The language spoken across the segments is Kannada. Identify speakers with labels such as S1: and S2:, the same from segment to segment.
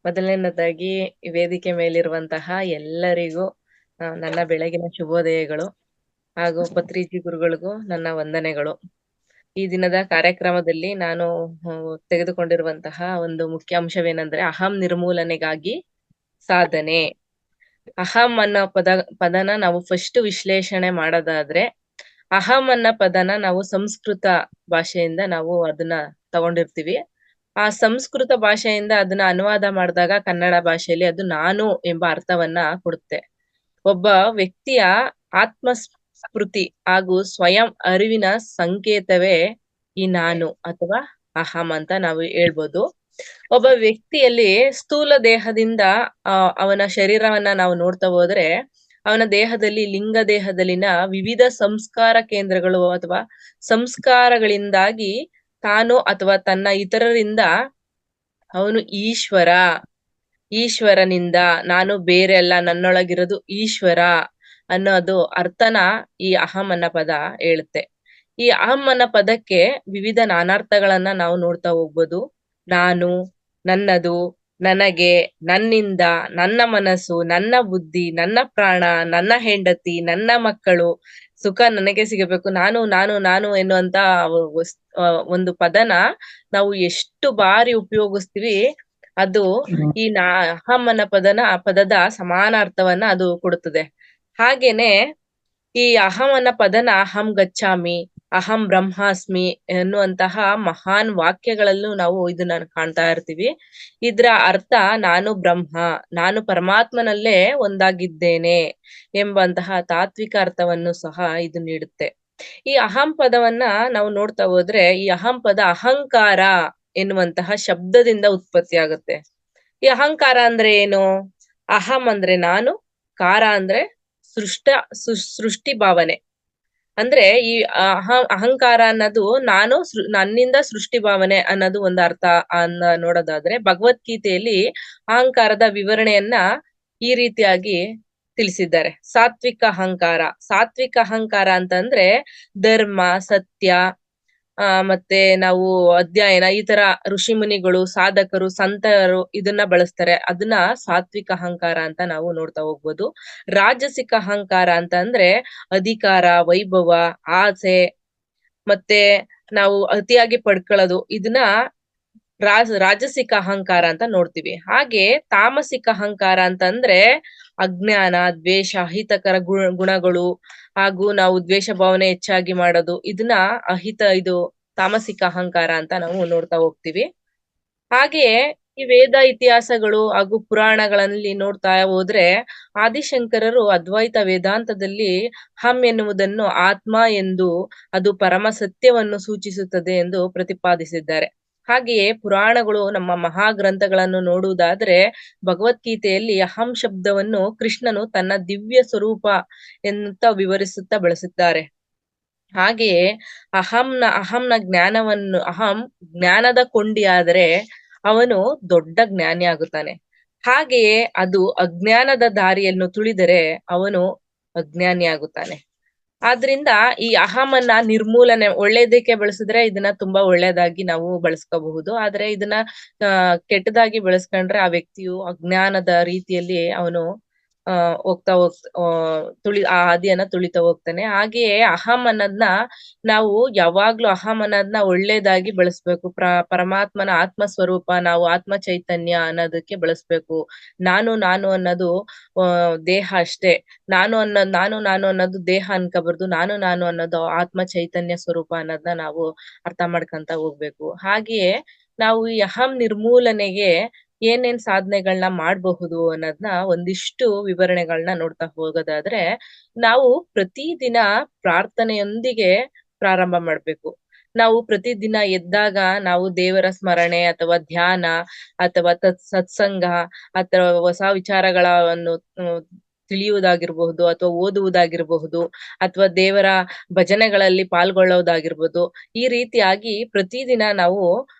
S1: ಮೊದಲನೇದಾಗಿ ಈ ವೇದಿಕೆ ಮೇಲಿರುವಂತಹ ಎಲ್ಲರಿಗೂ ನನ್ನ ಬೆಳಗಿನ ಶುಭೋದಯಗಳು ಹಾಗೂ ಪತ್ರಿಜಿ ಗುರುಗಳಿಗೂ ನನ್ನ ವಂದನೆಗಳು. ಈ ದಿನದ ಕಾರ್ಯಕ್ರಮದಲ್ಲಿ ನಾನು ತೆಗೆದುಕೊಂಡಿರುವಂತಹ ಒಂದು ಮುಖ್ಯ ಅಂಶವೇನೆಂದ್ರೆ ಅಹಂ ನಿರ್ಮೂಲನೆಗಾಗಿ ಸಾಧನೆ. ಅಹಂ ಅನ್ನೋ ಪದನ ನಾವು ಫಸ್ಟ್ ವಿಶ್ಲೇಷಣೆ ಮಾಡೋದಾದ್ರೆ, ಅಹಂ ಅನ್ನೋ ಪದನ ನಾವು ಸಂಸ್ಕೃತ ಭಾಷೆಯಿಂದ ನಾವು ಅದನ್ನ ತಗೊಂಡಿರ್ತೀವಿ. ಆ ಸಂಸ್ಕೃತ ಭಾಷೆಯಿಂದ ಅದನ್ನ ಅನುವಾದ ಮಾಡಿದಾಗ ಕನ್ನಡ ಭಾಷೆಯಲ್ಲಿ ಅದು ನಾನು ಎಂಬ ಅರ್ಥವನ್ನ ಕೊಡುತ್ತೆ. ಒಬ್ಬ ವ್ಯಕ್ತಿಯ ಆತ್ಮಸ್ಫೃತಿ ಹಾಗೂ ಸ್ವಯಂ ಅರಿವಿನ ಸಂಕೇತವೇ ಈ ನಾನು ಅಥವಾ ಅಹಂ ಅಂತ ನಾವು ಹೇಳ್ಬೋದು. ಒಬ್ಬ ವ್ಯಕ್ತಿಯಲ್ಲಿ ಸ್ಥೂಲ ದೇಹದಿಂದ ಅವನ ಶರೀರವನ್ನ ನಾವು ನೋಡ್ತಾ ಹೋದ್ರೆ ಅವನ ದೇಹದಲ್ಲಿ ಲಿಂಗ ದೇಹದಲ್ಲಿನ ವಿವಿಧ ಸಂಸ್ಕಾರ ಕೇಂದ್ರಗಳು ಅಥವಾ ಸಂಸ್ಕಾರಗಳಿಂದಾಗಿ ತಾನು ಅಥವಾ ತನ್ನ ಇತರರಿಂದ ಅವನು ಈಶ್ವರನಿಂದ ನಾನು ಬೇರೆ ಅಲ್ಲ, ನನ್ನೊಳಗಿರೋದು ಈಶ್ವರ ಅನ್ನೋದು ಅರ್ಥನ ಈ ಅಹಂ ಅನ್ನೋ ಪದ ಹೇಳುತ್ತೆ. ಈ ಅಹಂ ಅನ್ನೋ ಪದಕ್ಕೆ ವಿವಿಧ ನಾನಾರ್ಥಗಳನ್ನ ನಾವು ನೋಡ್ತಾ ಹೋಗ್ಬೋದು. ನಾನು, ನನ್ನದು, ನನಗೆ, ನನ್ನಿಂದ, ನನ್ನ ಮನಸ್ಸು, ನನ್ನ ಬುದ್ಧಿ, ನನ್ನ ಪ್ರಾಣ, ನನ್ನ ಹೆಂಡತಿ, ನನ್ನ ಮಕ್ಕಳು, ಸುಖ ನನಗೆ ಸಿಗಬೇಕು, ನಾನು ನಾನು ನಾನು ಎನ್ನುವಂತ ಒಂದು ಪದನ ನಾವು ಎಷ್ಟು ಬಾರಿ ಉಪಯೋಗಿಸ್ತೀವಿ, ಅದು ಈ ಅಹಂ ಅನ್ನೋ ಪದದ ಸಮಾನ ಅರ್ಥವನ್ನ ಅದು ಕೊಡುತ್ತದೆ. ಹಾಗೇನೆ ಈ ಅಹಂ ಅನ್ನೋ ಪದನ ಅಹಂ ಗಚ್ಚಾಮಿ, ಅಹಂ ಬ್ರಹ್ಮಾಸ್ಮಿ ಎನ್ನುವಂತಹ ಮಹಾನ್ ವಾಕ್ಯಗಳಲ್ಲೂ ನಾವು ಇದನ್ನ ಕಾಣ್ತಾ ಇರ್ತೀವಿ. ಇದ್ರ ಅರ್ಥ ನಾನು ಬ್ರಹ್ಮ, ನಾನು ಪರಮಾತ್ಮನಲ್ಲೇ ಒಂದಾಗಿದ್ದೇನೆ ಎಂಬಂತಹ ತಾತ್ವಿಕ ಅರ್ಥವನ್ನು ಸಹ ಇದು ನೀಡುತ್ತೆ. ಈ ಅಹಂ ಪದವನ್ನ ನಾವು ನೋಡ್ತಾ ಹೋದ್ರೆ ಈ ಅಹಂ ಪದ ಅಹಂಕಾರ ಎನ್ನುವಂತಹ ಶಬ್ದದಿಂದ ಉತ್ಪತ್ತಿ ಆಗುತ್ತೆ. ಈ ಅಹಂಕಾರ ಅಂದ್ರೆ ಏನು? ಅಹಂ ಅಂದ್ರೆ ನಾನು, ಕಾರ ಅಂದ್ರೆ ಸೃಷ್ಟಿ ಭಾವನೆ. ಅಂದ್ರೆ ಈ ಅಹಂಕಾರ ಅನ್ನೋದು ನಾನು ನನ್ನಿಂದ ಸೃಷ್ಟಿ ಭಾವನೆ ಅನ್ನೋದು ಒಂದು ಅರ್ಥ ನೋಡೋದಾದ್ರೆ, ಭಗವದ್ಗೀತೆಯಲ್ಲಿ ಅಹಂಕಾರದ ವಿವರಣೆಯನ್ನ ಈ ರೀತಿಯಾಗಿ ತಿಳಿಸಿದ್ದಾರೆ. ಸಾತ್ವಿಕ ಅಹಂಕಾರ ಅಂತಂದ್ರೆ ಧರ್ಮ, ಸತ್ಯ, ಮತ್ತೆ ನಾವು ಅಧ್ಯಯನ, ಈ ತರ ಋಷಿ ಮುನಿಗಳು, ಸಾಧಕರು, ಸಂತರು ಇದನ್ನ ಬಳಸ್ತಾರೆ. ಅದನ್ನ ಸಾತ್ವಿಕ ಅಹಂಕಾರ ಅಂತ ನಾವು ನೋಡ್ತಾ ಹೋಗ್ಬೋದು. ರಾಜಸಿಕ ಅಹಂಕಾರ ಅಂತ ಅಂದ್ರೆ ಅಧಿಕಾರ, ವೈಭವ, ಆಸೆ, ಮತ್ತೆ ನಾವು ಅತಿಯಾಗಿ ಪಡ್ಕೊಳ್ಳೋದು, ಇದನ್ನ ರಾಜಸಿಕ ಅಹಂಕಾರ ಅಂತ ನೋಡ್ತೀವಿ. ಹಾಗೆ ತಾಮಸಿಕ ಅಹಂಕಾರ ಅಂತಂದ್ರೆ ಅಜ್ಞಾನ, ದ್ವೇಷ, ಅಹಿತಕರ ಗುಣಗಳು ಹಾಗೂ ನಾವು ದ್ವೇಷ ಭಾವನೆ ಹೆಚ್ಚಾಗಿ ಮಾಡೋದು, ಇದನ್ನ ಇದು ತಾಮಸಿಕ ಅಹಂಕಾರ ಅಂತ ನಾವು ನೋಡ್ತಾ ಹೋಗ್ತೀವಿ. ಹಾಗೆಯೇ ಈ ವೇದ ಇತಿಹಾಸಗಳು ಹಾಗೂ ಪುರಾಣಗಳಲ್ಲಿ ನೋಡ್ತಾ ಹೋದ್ರೆ ಆದಿಶಂಕರರು ಅದ್ವೈತ ವೇದಾಂತದಲ್ಲಿ ಹಂ ಎನ್ನುವುದನ್ನು ಆತ್ಮ ಎಂದು, ಅದು ಪರಮ ಸತ್ಯವನ್ನು ಸೂಚಿಸುತ್ತದೆ ಎಂದು ಪ್ರತಿಪಾದಿಸಿದ್ದಾರೆ. ಹಾಗೆಯೇ ಪುರಾಣಗಳು, ನಮ್ಮ ಮಹಾಗ್ರಂಥಗಳನ್ನು ನೋಡುವುದಾದ್ರೆ ಭಗವದ್ಗೀತೆಯಲ್ಲಿ ಅಹಂ ಶಬ್ದವನ್ನು ಕೃಷ್ಣನು ತನ್ನ ದಿವ್ಯ ಸ್ವರೂಪ ಎನ್ನುತ್ತಾ ವಿವರಿಸುತ್ತಾ ಬಳಸಿದ್ದಾರೆ. ಹಾಗೆಯೇ ಅಹಂನ ಜ್ಞಾನವನ್ನು, ಅಹಂ ಜ್ಞಾನದ ಕೊಂಡಿಯಾದರೆ ಅವನು ದೊಡ್ಡ ಜ್ಞಾನಿ ಆಗುತ್ತಾನೆ. ಹಾಗೆಯೇ ಅದು ಅಜ್ಞಾನದ ದಾರಿಯನ್ನು ತುಳಿದರೆ ಅವನು ಅಜ್ಞಾನಿ ಆಗುತ್ತಾನೆ. ಆದ್ರಿಂದ ಈ ಅಹಮನ್ನ ನಿರ್ಮೂಲನೆ, ಒಳ್ಳೇದಕ್ಕೆ ಬಳಸಿದ್ರೆ ಇದನ್ನ ತುಂಬಾ ಒಳ್ಳೇದಾಗಿ ನಾವು ಬಳಸ್ಕೋಬಹುದು. ಆದ್ರೆ ಇದನ್ನ ಕೆಟ್ಟದಾಗಿ ಬಳಸ್ಕೊಂಡ್ರೆ ಆ ವ್ಯಕ್ತಿಯು ಅಜ್ಞಾನದ ರೀತಿಯಲ್ಲಿ ಅವನು ಹೋಗ್ತಾ ಆ ಹಾದಿಯನ್ನ ತುಳಿತಾ ಹೋಗ್ತಾನೆ. ಹಾಗೆಯೇ ಅಹಂ ಅನ್ನೋದ್ನ ನಾವು ಯಾವಾಗ್ಲೂ ಅಹಂ ಅನ್ನೋದ್ನ ಒಳ್ಳೇದಾಗಿ ಬಳಸ್ಬೇಕು. ಪರಮಾತ್ಮನ ಆತ್ಮ ಸ್ವರೂಪ, ನಾವು ಆತ್ಮ ಚೈತನ್ಯ ಅನ್ನೋದಕ್ಕೆ ಬಳಸ್ಬೇಕು. ನಾನು ಅನ್ನೋದು ದೇಹ ಅಷ್ಟೇ. ನಾನು ಅನ್ನೋದು ದೇಹ ಅನ್ಕೋಬಾರ್ದು. ನಾನು ಅನ್ನೋದು ಆತ್ಮ ಚೈತನ್ಯ ಸ್ವರೂಪ ಅನ್ನೋದನ್ನ ನಾವು ಅರ್ಥ ಮಾಡ್ಕೊಂತ ಹೋಗ್ಬೇಕು. ಹಾಗೆಯೇ ನಾವು ಈ ಅಹಂ ನಿರ್ಮೂಲನೆಗೆ ಏನೇನ್ ಸಾಧನೆಗಳನ್ನ ಮಾಡಬಹುದು ಅನ್ನೋದನ್ನ ಒಂದಿಷ್ಟು ವಿವರಣೆಗಳನ್ನ ನೋಡ್ತಾ ಹೋಗೋದಾದ್ರೆ, ನಾವು ಪ್ರತಿದಿನ ಪ್ರಾರ್ಥನೆಯೊಂದಿಗೆ ಪ್ರಾರಂಭ ಮಾಡ್ಬೇಕು. ನಾವು ಪ್ರತಿದಿನ ಎದ್ದಾಗ ನಾವು ದೇವರ ಸ್ಮರಣೆ ಅಥವಾ ಧ್ಯಾನ ಅಥವಾ ಸತ್ಸಂಗ ಅಥವಾ ಹೊಸ ವಿಚಾರಗಳನ್ನು ತಿಳಿಯುವುದಾಗಿರಬಹುದು ಅಥವಾ ಓದುವುದಾಗಿರಬಹುದು ಅಥವಾ ದೇವರ ಭಜನೆಗಳಲ್ಲಿ ಪಾಲ್ಗೊಳ್ಳೋದಾಗಿರ್ಬೋದು. ಈ ರೀತಿಯಾಗಿ ಪ್ರತಿದಿನ ನಾವು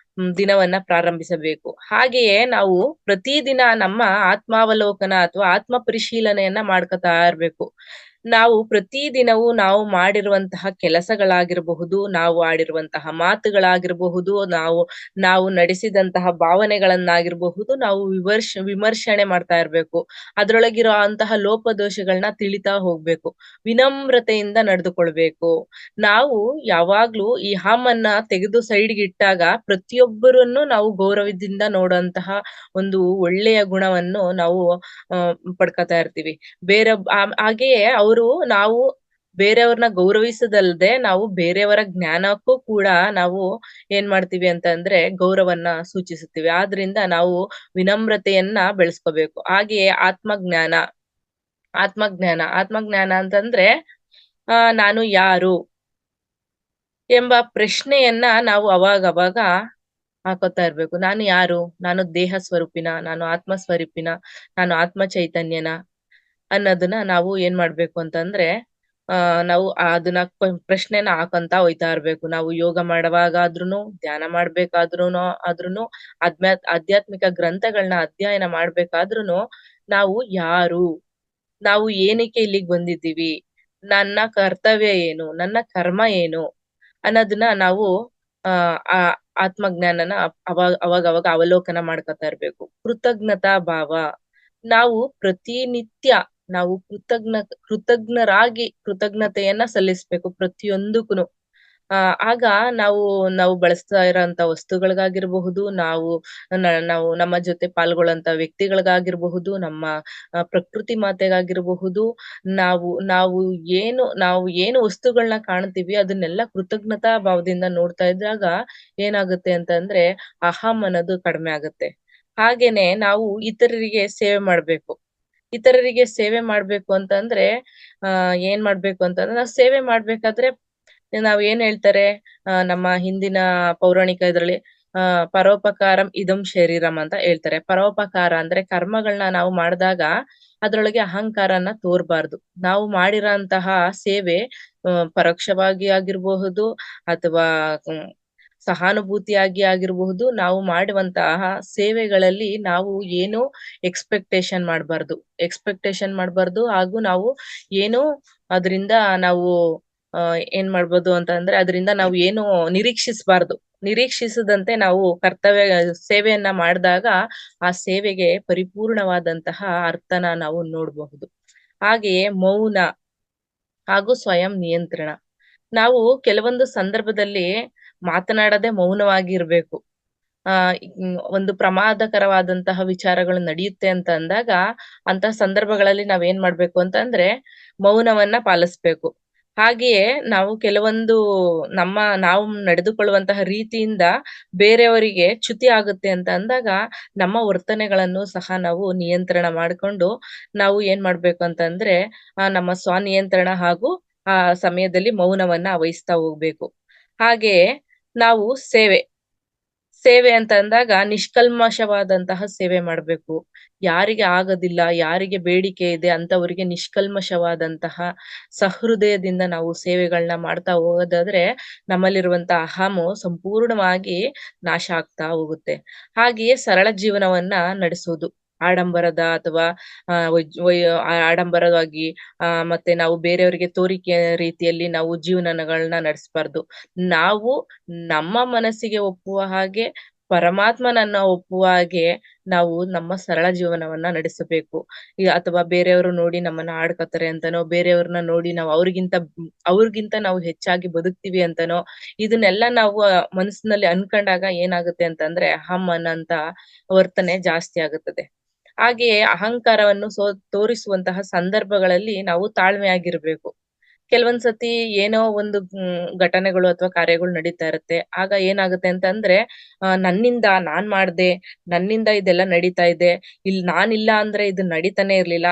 S1: ದಿನವನ್ನ ಪ್ರಾರಂಭಿಸಬೇಕು. ಹಾಗೆಯೇ ನಾವು ಪ್ರತಿದಿನ ನಮ್ಮ ಆತ್ಮಾವಲೋಕನ ಅಥವಾ ಆತ್ಮ ಪರಿಶೀಲನೆಯನ್ನ ಮಾಡ್ಕೊತಾ ಇರ್ಬೇಕು. ನಾವು ಪ್ರತಿದಿನವೂ ನಾವು ಮಾಡಿರುವಂತಹ ಕೆಲಸಗಳಾಗಿರಬಹುದು, ನಾವು ಆಡಿರುವಂತಹ ಮಾತುಗಳಾಗಿರಬಹುದು, ನಾವು ನಾವು ನಡೆಸಿದಂತಹ ಭಾವನೆಗಳನ್ನಾಗಿರಬಹುದು, ನಾವು ವಿಮರ್ಶಣೆ ಮಾಡ್ತಾ ಇರ್ಬೇಕು. ಅದ್ರೊಳಗಿರೋ ಅಂತಹ ಲೋಪದೋಷಗಳನ್ನ ತಿಳಿತಾ ಹೋಗ್ಬೇಕು. ವಿನಮ್ರತೆಯಿಂದ ನಡೆದುಕೊಳ್ಬೇಕು. ನಾವು ಯಾವಾಗ್ಲೂ ಈ ಅಹಮನ್ನ ತೆಗೆದು ಸೈಡ್‌ಗಿಟ್ಟಾಗ ಪ್ರತಿಯೊಬ್ಬರನ್ನು ನಾವು ಗೌರವದಿಂದ ನೋಡುವಂತಹ ಒಂದು ಒಳ್ಳೆಯ ಗುಣವನ್ನು ನಾವು ಪಡ್ಕೊತಾ ಇರ್ತೀವಿ. ಬೇರೆ ಹಾಗೆಯೇ ಅವರು ನಾವು ಬೇರೆಯವ್ರನ್ನ ಗೌರವಿಸುದಲ್ದೆ, ನಾವು ಬೇರೆಯವರ ಜ್ಞಾನಕ್ಕೂ ಕೂಡ ನಾವು ಏನ್ ಮಾಡ್ತೀವಿ ಅಂತಂದ್ರೆ ಗೌರವನ್ನ ಸೂಚಿಸುತ್ತೀವಿ. ಆದ್ರಿಂದ ನಾವು ವಿನಮ್ರತೆಯನ್ನ ಬೆಳೆಸ್ಕೋಬೇಕು. ಹಾಗೆಯೇ ಆತ್ಮಜ್ಞಾನ ಅಂತಂದ್ರೆ ನಾನು ಯಾರು ಎಂಬ ಪ್ರಶ್ನೆಯನ್ನ ನಾವು ಅವಾಗವಾಗ ಹಾಕೋತಾ ಇರ್ಬೇಕು. ನಾನು ಯಾರು? ನಾನು ದೇಹ ಸ್ವರೂಪಿನ? ನಾನು ಆತ್ಮ ಸ್ವರೂಪಿನ? ನಾನು ಆತ್ಮ ಚೈತನ್ಯನ? ಅನ್ನೋದನ್ನ ನಾವು ಏನ್ ಮಾಡ್ಬೇಕು ಅಂತಂದ್ರೆ, ನಾವು ಅದನ್ನ ಪ್ರಶ್ನೆನ ಹಾಕೊಂತ ಹೋಯ್ತಾ ಇರ್ಬೇಕು. ನಾವು ಯೋಗ ಮಾಡುವಾಗಾದ್ರೂನು, ಧ್ಯಾನ ಆದ್ರೂನು, ಆಧ್ಯಾತ್ಮಿಕ ಗ್ರಂಥಗಳನ್ನ ಅಧ್ಯಯನ ಮಾಡ್ಬೇಕಾದ್ರೂನು, ನಾವು ಯಾರು? ನಾವು ಏನಕ್ಕೆ ಇಲ್ಲಿಗ್ ಬಂದಿದ್ದೀವಿ? ನನ್ನ ಕರ್ತವ್ಯ ಏನು? ನನ್ನ ಕರ್ಮ ಏನು? ಅನ್ನೋದನ್ನ ನಾವು ಆ ಆತ್ಮಜ್ಞಾನನ ಅವಾಗವಾಗ ಅವಲೋಕನ ಮಾಡ್ಕೊತಾ ಇರ್ಬೇಕು. ಕೃತಜ್ಞತಾ ಭಾವ. ನಾವು ಪ್ರತಿನಿತ್ಯ ನಾವು ಕೃತಜ್ಞರಾಗಿ ಕೃತಜ್ಞತೆಯನ್ನ ಸಲ್ಲಿಸ್ಬೇಕು ಪ್ರತಿಯೊಂದಕ್ಕೂನು. ಆಗ ನಾವು ನಾವು ಬಳಸ್ತಾ ಇರೋಂತ ವಸ್ತುಗಳಿಗಾಗಿರಬಹುದು, ನಾವು ನಮ್ಮ ಜೊತೆ ಪಾಲ್ಗೊಳ್ಳೋಂತ ವ್ಯಕ್ತಿಗಳಿಗಾಗಿರಬಹುದು, ನಮ್ಮ ಪ್ರಕೃತಿ ಮಾತೆಗಾಗಿರಬಹುದು, ನಾವು ಏನು ವಸ್ತುಗಳನ್ನ ಕಾಣ್ತೀವಿ ಅದನ್ನೆಲ್ಲ ಕೃತಜ್ಞತಾ ಭಾವದಿಂದ ನೋಡ್ತಾ ಇದ್ದಾಗ ಏನಾಗುತ್ತೆ ಅಂತಂದ್ರೆ ಅಹಂ ಅನ್ನೋದು ಕಡಿಮೆ ಆಗುತ್ತೆ. ಹಾಗೇನೆ ನಾವು ಇತರರಿಗೆ ಸೇವೆ ಮಾಡ್ಬೇಕು. ಇತರರಿಗೆ ಸೇವೆ ಮಾಡ್ಬೇಕು ಅಂತಂದ್ರೆ ಏನ್ ಮಾಡ್ಬೇಕು ಅಂತಂದ್ರೆ ನಾವು ಸೇವೆ ಮಾಡ್ಬೇಕಾದ್ರೆ ನಾವ್ ಏನ್ ಹೇಳ್ತಾರೆ ನಮ್ಮ ಹಿಂದಿನ ಪೌರಾಣಿಕ ಇದ್ರಲ್ಲಿ ಪರೋಪಕಾರಂ ಇದಂ ಶರೀರಂ ಅಂತ ಹೇಳ್ತಾರೆ. ಪರೋಪಕಾರ ಅಂದ್ರೆ ಕರ್ಮಗಳನ್ನ ನಾವು ಮಾಡಿದಾಗ ಅದ್ರೊಳಗೆ ಅಹಂಕಾರನ ತೋರ್ಬಾರ್ದು. ನಾವು ಮಾಡಿರೋಂತಹ ಸೇವೆ ಪರೋಕ್ಷವಾಗಿ ಆಗಿರಬಹುದು ಅಥವಾ ಸಹಾನುಭೂತಿಯಾಗಿ ಆಗಿರಬಹುದು. ನಾವು ಮಾಡುವಂತಹ ಸೇವೆಗಳಲ್ಲಿ ನಾವು ಏನು ಎಕ್ಸ್‌ಪೆಕ್ಟೇಷನ್ ಮಾಡ್ಬಾರ್ದು ಹಾಗೂ ನಾವು ಏನು ಅದ್ರಿಂದ ನಾವು ಏನ್ ಮಾಡ್ಬೋದು ಅಂತಂದ್ರೆ ಅದ್ರಿಂದ ನಾವು ಏನು ನಿರೀಕ್ಷಿಸಬಾರ್ದು. ನಿರೀಕ್ಷಿಸದಂತೆ ನಾವು ಸೇವೆಯನ್ನ ಮಾಡಿದಾಗ ಆ ಸೇವೆಗೆ ಪರಿಪೂರ್ಣವಾದಂತಹ ಅರ್ಥನ ನಾವು ನೋಡ್ಬಹುದು. ಹಾಗೆಯೇ ಮೌನ ಹಾಗೂ ಸ್ವಯಂ ನಿಯಂತ್ರಣ. ನಾವು ಕೆಲವೊಂದು ಸಂದರ್ಭದಲ್ಲಿ ಮಾತನಾಡದೆ ಮೌನವಾಗಿ ಇರ್ಬೇಕು. ಒಂದು ಪ್ರಮಾದಕರವಾದಂತಹ ವಿಚಾರಗಳು ನಡೆಯುತ್ತೆ ಅಂತ ಅಂದಾಗ, ಅಂತಹ ಸಂದರ್ಭಗಳಲ್ಲಿ ನಾವೇನ್ ಮಾಡ್ಬೇಕು ಅಂತಂದ್ರೆ ಮೌನವನ್ನ ಪಾಲಿಸ್ಬೇಕು. ಹಾಗೆಯೇ ನಾವು ಕೆಲವೊಂದು ನಾವು ನಡೆದುಕೊಳ್ಳುವಂತಹ ರೀತಿಯಿಂದ ಬೇರೆಯವರಿಗೆ ಚ್ಯುತಿ ಆಗುತ್ತೆ ಅಂತ ಅಂದಾಗ, ನಮ್ಮ ವರ್ತನೆಗಳನ್ನು ಸಹ ನಾವು ನಿಯಂತ್ರಣ ಮಾಡ್ಕೊಂಡು, ನಾವು ಏನ್ ಮಾಡ್ಬೇಕು ಅಂತಂದ್ರೆ ನಮ್ಮ ಸ್ವನಿಯಂತ್ರಣ ಹಾಗೂ ಆ ಸಮಯದಲ್ಲಿ ಮೌನವನ್ನ ವಹಿಸ್ತಾ ಹೋಗ್ಬೇಕು. ಹಾಗೆಯೇ ನಾವು ಸೇವೆ ಅಂತ ಅಂದಾಗ ನಿಷ್ಕಲ್ಮಶವಾದಂತಹ ಸೇವೆ ಮಾಡ್ಬೇಕು. ಯಾರಿಗೆ ಆಗೋದಿಲ್ಲ, ಯಾರಿಗೆ ಬೇಡಿಕೆ ಇದೆ ಅಂತವರಿಗೆ ನಿಷ್ಕಲ್ಮಶವಾದಂತಹ ಸಹೃದಯದಿಂದ ನಾವು ಸೇವೆಗಳನ್ನ ಮಾಡ್ತಾ ಹೋಗೋದಾದ್ರೆ ನಮ್ಮಲ್ಲಿರುವಂತಹ ಅಹಮು ಸಂಪೂರ್ಣವಾಗಿ ನಾಶ ಆಗ್ತಾ ಹೋಗುತ್ತೆ. ಹಾಗೆಯೇ ಸರಳ ಜೀವನವನ್ನ ನಡೆಸುವುದು. ಆಡಂಬರದ ಅಥವಾ ಆಡಂಬರವಾಗಿ ಮತ್ತೆ ನಾವು ಬೇರೆಯವರಿಗೆ ತೋರಿಕೆ ರೀತಿಯಲ್ಲಿ ನಾವು ಜೀವನಗಳನ್ನ ನಡೆಸಬಾರ್ದು. ನಾವು ನಮ್ಮ ಮನಸ್ಸಿಗೆ ಒಪ್ಪುವ ಹಾಗೆ, ಪರಮಾತ್ಮನನ್ನ ಒಪ್ಪುವ ಹಾಗೆ ನಾವು ನಮ್ಮ ಸರಳ ಜೀವನವನ್ನ ನಡೆಸಬೇಕು. ಅಥವಾ ಬೇರೆಯವರು ನೋಡಿ ನಮ್ಮನ್ನ ಆಡ್ಕೊತಾರೆ ಅಂತನೋ, ಬೇರೆಯವ್ರನ್ನ ನೋಡಿ ನಾವು ಅವ್ರಿಗಿಂತ ನಾವು ಹೆಚ್ಚಾಗಿ ಬದುಕ್ತೀವಿ ಅಂತನೋ, ಇದನ್ನೆಲ್ಲ ನಾವು ಮನಸ್ಸಿನಲ್ಲಿ ಅನ್ಕೊಂಡಾಗ ಏನಾಗುತ್ತೆ ಅಂತಂದ್ರೆ ಅಹಂ ಅನ್ನಂತ ವರ್ತನೆ ಜಾಸ್ತಿ ಆಗುತ್ತದೆ. ಹಾಗೆಯೇ ಅಹಂಕಾರವನ್ನು ತೋರಿಸುವಂತಹ ಸಂದರ್ಭಗಳಲ್ಲಿ ನಾವು ತಾಳ್ಮೆಯಾಗಿರ್ಬೇಕು. ಕೆಲವೊಂದ್ ಸತಿ ಏನೋ ಒಂದು ಘಟನೆಗಳು ಅಥವಾ ಕಾರ್ಯಗಳು ನಡೀತಾ ಇರುತ್ತೆ. ಆಗ ಏನಾಗುತ್ತೆ ಅಂತಂದ್ರೆ ನನ್ನಿಂದ ನಾನ್ ಮಾಡ್ದೆ, ನನ್ನಿಂದ ಇದೆಲ್ಲ ನಡೀತಾ ಇದೆ. ನಾನಿಲ್ಲ ಅಂದ್ರೆ ಇದು ನಡೀತಾನೆ ಇರ್ಲಿಲ್ಲ.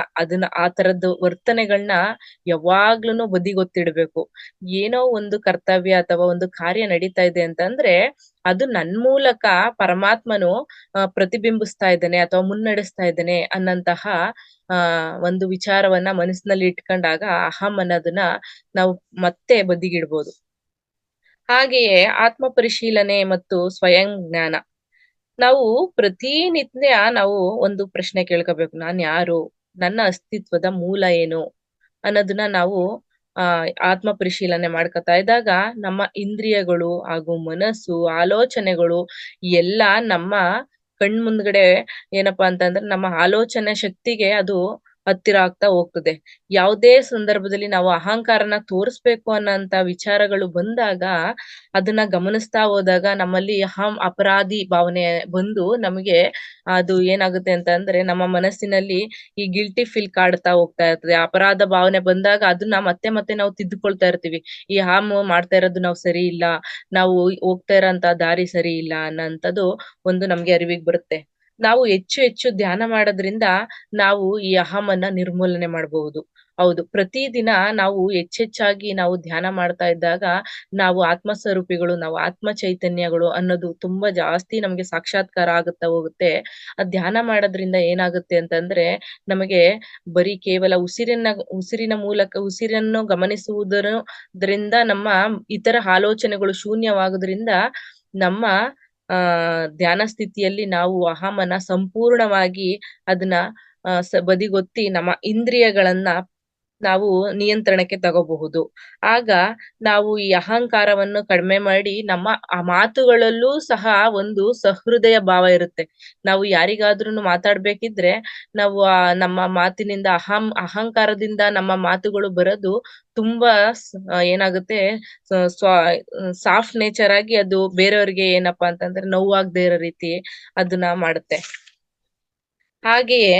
S1: ಆ ತರದ್ದು ವರ್ತನೆಗಳನ್ನ ಯಾವಾಗ್ಲೂನು ಬದಿಗೊತ್ತಿಡ್ಬೇಕು. ಏನೋ ಒಂದು ಕರ್ತವ್ಯ ಅಥವಾ ಒಂದು ಕಾರ್ಯ ನಡೀತಾ ಇದೆ ಅಂತಂದ್ರೆ ಅದು ನನ್ ಮೂಲಕ ಪರಮಾತ್ಮನು ಪ್ರತಿಬಿಂಬಿಸ್ತಾ ಇದ್ದಾನೆ ಅಥವಾ ಮುನ್ನಡೆಸ್ತಾ ಇದ್ದಾನೆ ಅನ್ನಂತಹ ಒಂದು ವಿಚಾರವನ್ನ ಮನಸ್ಸಿನಲ್ಲಿ ಇಟ್ಕೊಂಡಾಗ ಅಹಂ ಅನ್ನೋದನ್ನ ನಾವು ಮತ್ತೆ ಬದಿಗಿಡ್ಬೋದು. ಹಾಗೆಯೇ ಆತ್ಮ ಪರಿಶೀಲನೆ ಮತ್ತು ಸ್ವಯಂ ಜ್ಞಾನ. ನಾವು ಪ್ರತಿನಿತ್ಯ ನಾವು ಒಂದು ಪ್ರಶ್ನೆ ಕೇಳ್ಕೋಬೇಕು. ನಾನ್ ಯಾರು? ನನ್ನ ಅಸ್ತಿತ್ವದ ಮೂಲ ಏನು? ಅನ್ನೋದನ್ನ ನಾವು ಆತ್ಮ ಪರಿಶೀಲನೆ ಮಾಡ್ಕೊತಾ ಇದ್ದಾಗ ನಮ್ಮ ಇಂದ್ರಿಯಗಳು ಹಾಗೂ ಮನಸ್ಸು, ಆಲೋಚನೆಗಳು ಎಲ್ಲ ನಮ್ಮ ಕಣ್ಮುಂದ್ಗಡೆ ಏನಪ್ಪಾ ಅಂತಂದ್ರೆ ನಮ್ಮ ಆಲೋಚನೆ ಶಕ್ತಿಗೆ ಅದು ಹತ್ತಿರ ಆಗ್ತಾ ಹೋಗ್ತದೆ. ಯಾವುದೇ ಸಂದರ್ಭದಲ್ಲಿ ನಾವು ಅಹಂಕಾರನ ತೋರಿಸ್ಬೇಕು ಅನ್ನೋಂತ ವಿಚಾರಗಳು ಬಂದಾಗ, ಅದನ್ನ ಗಮನಿಸ್ತಾ ಹೋದಾಗ ನಮ್ಮಲ್ಲಿ ಅಪರಾಧಿ ಭಾವನೆ ಬಂದು ನಮಗೆ ಅದು ಏನಾಗುತ್ತೆ ಅಂತ ಅಂದ್ರೆ ನಮ್ಮ ಮನಸ್ಸಿನಲ್ಲಿ ಈ ಗಿಲ್ಟಿ ಫೀಲ್ ಕಾಡ್ತಾ ಹೋಗ್ತಾ ಇರ್ತದೆ. ಅಪರಾಧ ಭಾವನೆ ಬಂದಾಗ ಅದನ್ನ ಮತ್ತೆ ಮತ್ತೆ ನಾವು ತಿದ್ದುಕೊಳ್ತಾ ಇರ್ತೀವಿ. ಈ ಮಾಡ್ತಾ ಇರೋದು ನಾವು ಸರಿ ಇಲ್ಲ. ನಾವು ಹೋಗ್ತಾ ಇರೋಂತ ದಾರಿ ಸರಿ ಇಲ್ಲ ಅನ್ನೋಂಥದ್ದು ಒಂದು ನಮ್ಗೆ ಅರಿವಿಗ್ ಬರುತ್ತೆ. ನಾವು ಹೆಚ್ಚು ಹೆಚ್ಚು ಧ್ಯಾನ ಮಾಡೋದ್ರಿಂದ ನಾವು ಈ ಅಹಮನ್ನ ನಿರ್ಮೂಲನೆ ಮಾಡಬಹುದು. ಹೌದು. ಪ್ರತಿದಿನ ನಾವು ಹೆಚ್ಚೆಚ್ಚಾಗಿ ನಾವು ಧ್ಯಾನ ಮಾಡ್ತಾ ಇದ್ದಾಗ ನಾವು ಆತ್ಮ ಸ್ವರೂಪಿಗಳು, ನಾವು ಆತ್ಮ ಚೈತನ್ಯಗಳು ಅನ್ನೋದು ತುಂಬಾ ಜಾಸ್ತಿ ನಮ್ಗೆ ಸಾಕ್ಷಾತ್ಕಾರ ಆಗುತ್ತಾ ಹೋಗುತ್ತೆ. ಧ್ಯಾನ ಮಾಡೋದ್ರಿಂದ ಏನಾಗುತ್ತೆ ಅಂತಂದ್ರೆ, ನಮಗೆ ಬರೀ ಕೇವಲ ಉಸಿರಿನ ಮೂಲಕ ಉಸಿರನ್ನು ದ್ರಿಂದ ನಮ್ಮ ಇತರ ಆಲೋಚನೆಗಳು ಶೂನ್ಯವಾಗೋದ್ರಿಂದ ನಮ್ಮ ಧ್ಯಾನ ಸ್ಥಿತಿಯಲ್ಲಿ ನಾವು ಅಹಮನ ಸಂಪೂರ್ಣವಾಗಿ ಅದನ್ನ ಬದಿಗೊತ್ತಿ ನಮ್ಮ ಇಂದ್ರಿಯಗಳನ್ನ ನಾವು ನಿಯಂತ್ರಣಕ್ಕೆ ತಗೋಬಹುದು. ಆಗ ನಾವು ಈ ಅಹಂಕಾರವನ್ನು ಕಡಿಮೆ ಮಾಡಿ ನಮ್ಮ ಆ ಮಾತುಗಳಲ್ಲೂ ಸಹ ಒಂದು ಸಹೃದಯ ಭಾವ ಇರುತ್ತೆ. ನಾವು ಯಾರಿಗಾದ್ರೂನು ಮಾತಾಡ್ಬೇಕಿದ್ರೆ ನಾವು ನಮ್ಮ ಮಾತಿನಿಂದ ಅಹಂಕಾರದಿಂದ ನಮ್ಮ ಮಾತುಗಳು ಬರೋದು ತುಂಬಾ ಏನಾಗುತ್ತೆ ಸಾಫ್ಟ್ ನೇಚರ್ ಆಗಿ ಅದು ಬೇರೆಯವ್ರಿಗೆ ಏನಪ್ಪಾ ಅಂತಂದ್ರೆ ನೋವಾಗ್ದೇ ಇರೋ ರೀತಿ ಅದನ್ನ ಮಾಡುತ್ತೆ. ಹಾಗೆಯೇ